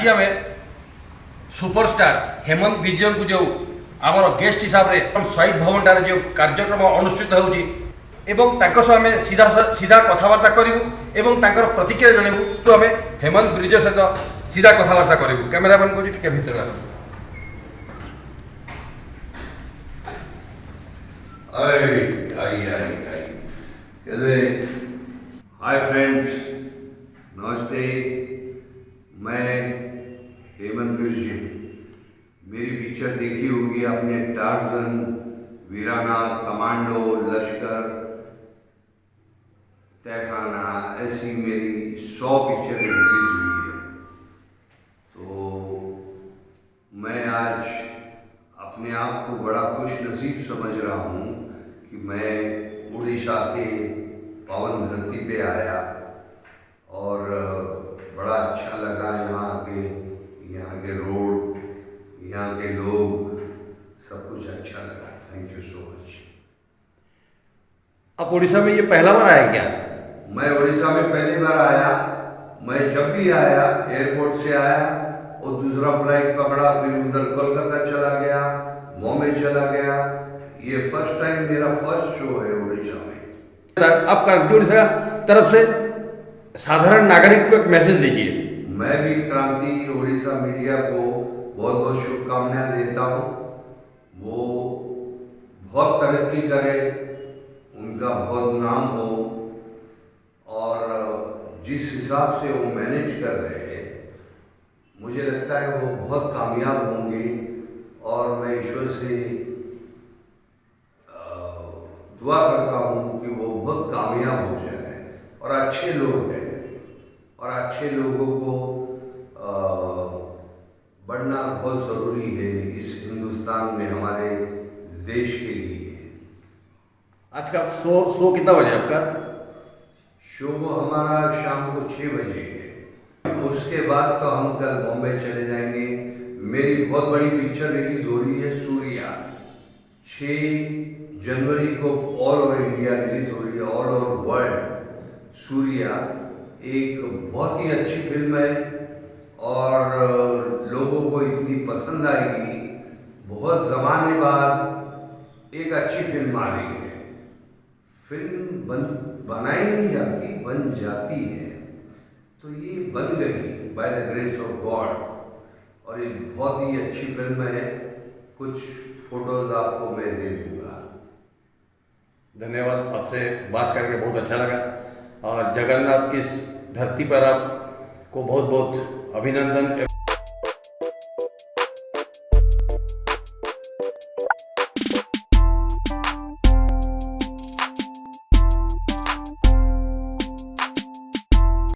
आज आम सुपरस्टार हेमंत विजयन को जो आमर गेस्ट हिसाब से शहीद भवन ठार जो कार्यक्रम अनुष्ठित होगी आम सीधा सीधा कथबार्ता करूँ प्रतिक्रिया जनइबू तो आम हेमंत विजय सहित सीधा कथबार्ता करूँ। कैमेरामैन को टिके भीतर आस। हाय फ्रेंड्स, नमस्ते। मैं हेमंत विजय। मेरी पिक्चर देखी होगी आपने, टार्जन, वीराना, कमांडो, लश्कर, तहखाना, ऐसी मेरी 100 पिक्चरें रिलीज हुई है। तो मैं आज अपने आप को बड़ा खुश नसीब समझ रहा हूँ कि मैं उड़ीसा के पावन धरती पे आया और बड़ा अच्छा लगा। यहाँ के रोड, यहाँ के लोग, सब कुछ अच्छा लगा। Thank you so much. आप उड़ीसा में ये पहला बार आए क्या? मैं उड़ीसा में पहली बार आया। मैं जब भी आया एयरपोर्ट से आया और दूसरा फ्लाइट पकड़ा, फिर उधर कोलकाता चला गया, बॉम्बे चला गया। ये फर्स्ट टाइम, मेरा फर्स्ट शो है उड़ीसा में। आप क्रांति उड़ीसा तरफ से साधारण नागरिक को एक मैसेज दीजिए। मैं भी क्रांति उड़ीसा मीडिया को बहुत बहुत शुभकामनाएं देता हूँ। वो बहुत तरक्की करे, उनका बहुत नाम हो, और जिस हिसाब से वो मैनेज कर रहे हैं, मुझे लगता है वो बहुत कामयाब होंगे। और मैं ईश्वर से दुआ करता हूँ कि वो बहुत कामयाब हो जाए। और अच्छे लोग हैं, और अच्छे लोगों को बढ़ना बहुत ज़रूरी है इस हिंदुस्तान में, हमारे देश के लिए। आज का शो कितना बजे आपका? शो हमारा शाम को 6 बजे है। उसके बाद तो हम कल बॉम्बे चले जाएंगे। मेरी बहुत बड़ी पिक्चर रिलीज हो रही है, सूर्या। 6 जनवरी को ऑल ओवर इंडिया रिलीज हो रही है, ऑल ओवर वर्ल्ड। सूर्या एक बहुत ही अच्छी फिल्म है और लोगों को इतनी पसंद आएगी। बहुत ज़माने बाद एक अच्छी फिल्म आ रही है। फिल्म बनाई नहीं जाती, बन जाती है। तो ये बन गई by the grace of God, और ये बहुत ही अच्छी फिल्म है। कुछ फोटोज आपको मैं दे दूँगा। धन्यवाद, आपसे बात करके बहुत अच्छा लगा। और जगन्नाथ की इस धरती पर आपको बहुत बहुत अभिनंदन।